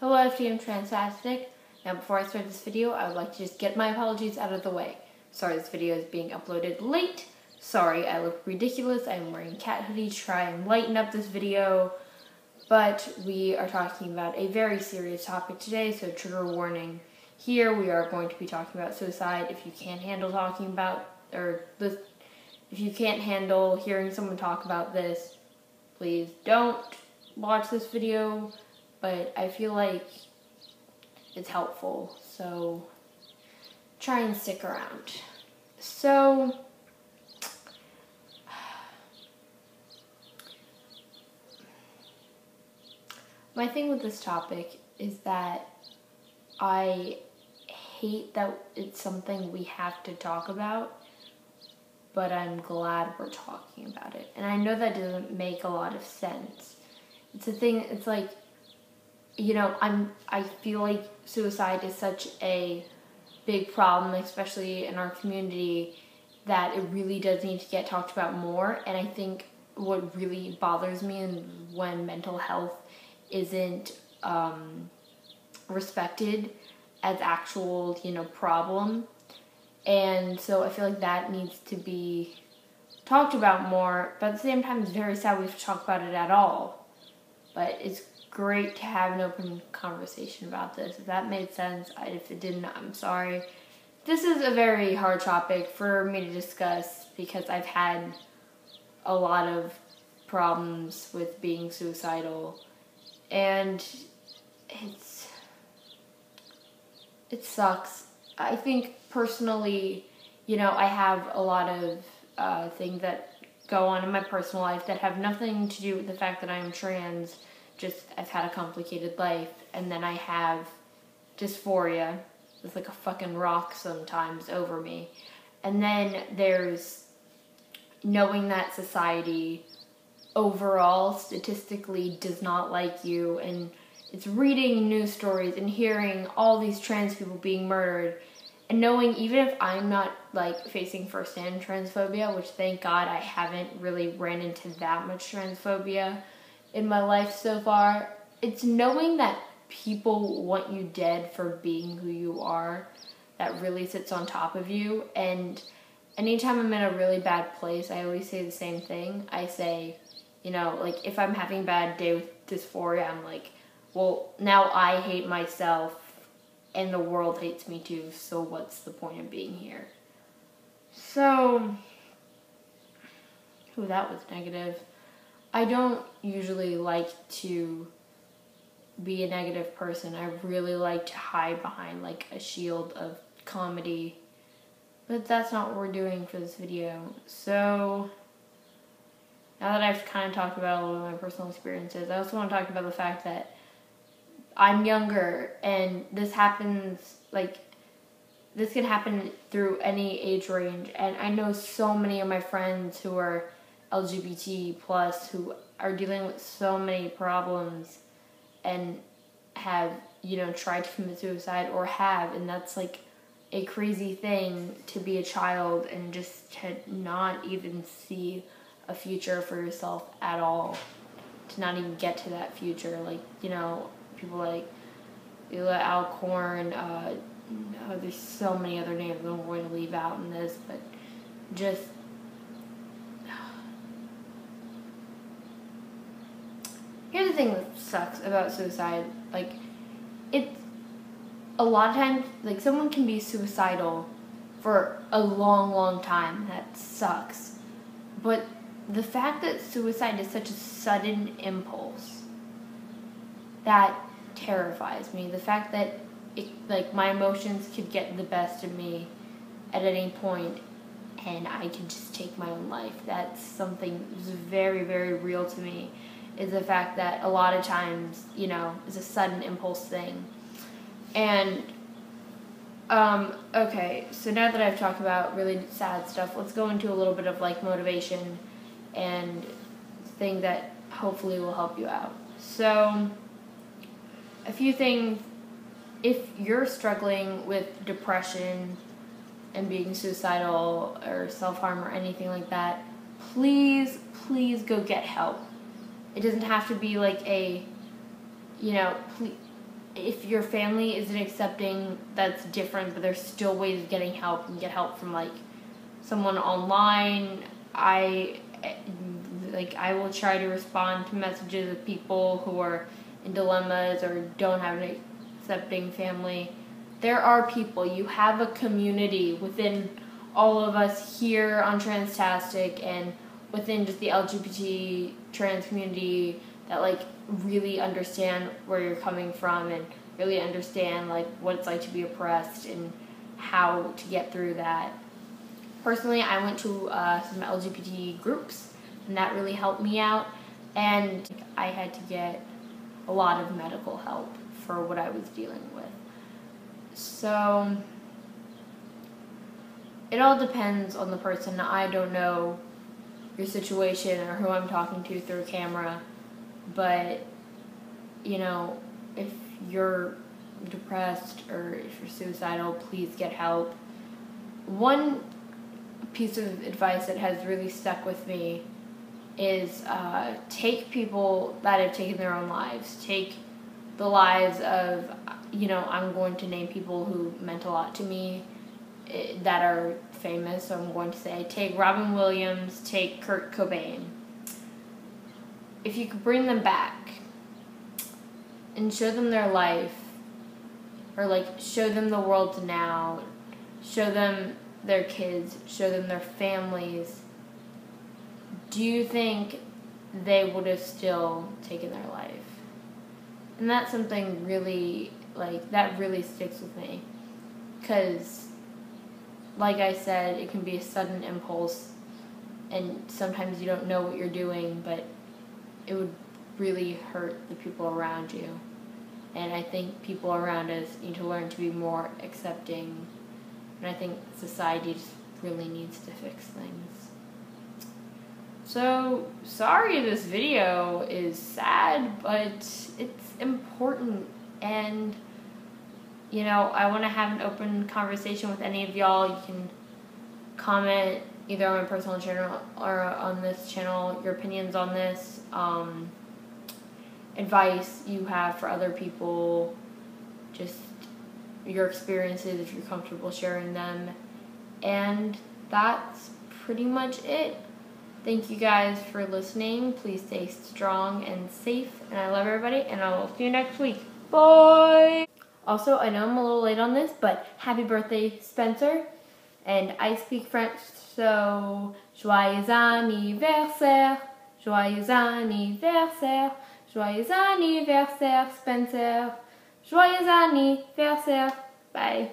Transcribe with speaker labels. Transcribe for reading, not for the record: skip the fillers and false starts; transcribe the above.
Speaker 1: Hello FTM Transastic. Now before I start this video, I would like to just get my apologies out of the way. Sorry this video is being uploaded late. Sorry I look ridiculous. I'm wearing a cat hoodie to try and lighten up this video. But we are talking about a very serious topic today, so trigger warning. Here we are going to be talking about suicide. If you can't handle talking about, if you can't handle hearing someone talk about this, please don't watch this video. But I feel like it's helpful, so try and stick around. So, my thing with this topic is that I hate that it's something we have to talk about, but I'm glad we're talking about it. And I know that doesn't make a lot of sense. It's a thing, it's like, you know, I feel like suicide is such a big problem, especially in our community, that it really does need to get talked about more. And I think what really bothers me is when mental health isn't respected as actual, problem. And so I feel like that needs to be talked about more. But at the same time, it's very sad we have to talk about it at all. But it's great to have an open conversation about this. If that made sense, if it didn't, I'm sorry. This is a very hard topic for me to discuss because I've had a lot of problems with being suicidal, and it sucks. I think personally, I have a lot of things that go on in my personal life that have nothing to do with the fact that I am trans. Just I've had a complicated life, and then I have dysphoria. It's like a fucking rock sometimes over me. And then there's knowing that society overall statistically does not like you, and it's reading news stories and hearing all these trans people being murdered, and knowing even if I'm not like facing firsthand transphobia, which thank God I haven't really ran into that much transphobia in my life so far, it's knowing that people want you dead for being who you are that really sits on top of you. And anytime I'm in a really bad place, I always say the same thing. I say, like if I'm having a bad day with dysphoria, I'm like, well, now I hate myself and the world hates me too, so what's the point of being here? So, that was negative. I don't usually like to be a negative person. I really like to hide behind like a shield of comedy. But that's not what we're doing for this video. So, now that I've kind of talked about a little of my personal experiences, I also want to talk about the fact that I'm younger and this can happen through any age range. And I know so many of my friends who are LGBT plus who are dealing with so many problems and have, tried to commit suicide or have, and that's like a crazy thing to be a child and just to not even see a future for yourself at all, to not even get to that future. Like, people like Leila Alcorn, there's so many other names I'm going to leave out in this, but just here's the thing that sucks about suicide. Like, it's a lot of times, like, someone can be suicidal for a long, long time. That sucks. But the fact that suicide is such a sudden impulse, that terrifies me. The fact that, my emotions could get the best of me at any point and I could just take my own life. That's something that's very, very real to me. Is the fact that a lot of times, it's a sudden impulse thing. And, okay, so now that I've talked about really sad stuff, let's go into a little bit of, motivation and thing that hopefully will help you out. So, a few things. If you're struggling with depression and being suicidal or self-harm or anything like that, please go get help. It doesn't have to be like a, if your family isn't accepting, that's different, but there's still ways of getting help. You can get help from like someone online. I will try to respond to messages of people who are in dilemmas or don't have an accepting family. There are people. You have a community within all of us here on Transtastic and within just the LGBT trans community that like really understand where you're coming from and really understand like what it's like to be oppressed and how to get through that. Personally, I went to some LGBT groups and that really helped me out, and I had to get a lot of medical help for what I was dealing with. So it all depends on the person. I don't know your situation or who I'm talking to through a camera, but you know, if you're depressed or if you're suicidal, please get help. One piece of advice that has really stuck with me is take people that have taken their own lives. Take the lives of, I'm going to name people who meant a lot to me that are famous, so I'm going to say take Robin Williams, take Kurt Cobain. If you could bring them back and show them their life, or like show them the world now, show them their kids, show them their families, do you think they would have still taken their life? And that's something really, that really sticks with me. Because, like I said, it can be a sudden impulse, and sometimes you don't know what you're doing, but it would really hurt the people around you. And I think people around us need to learn to be more accepting, and I think society just really needs to fix things. So, sorry this video is sad, but it's important, and I want to have an open conversation with any of y'all. You can comment either on my personal channel or on this channel your opinions on this, advice you have for other people, just your experiences if you're comfortable sharing them. And that's pretty much it. Thank you guys for listening. Please stay strong and safe, and I love everybody, and I will see you next week. Bye! Also, I know I'm a little late on this, but happy birthday, Spencer. And I speak French, so joyeux anniversaire, joyeux anniversaire, joyeux anniversaire, Spencer, joyeux anniversaire. Bye.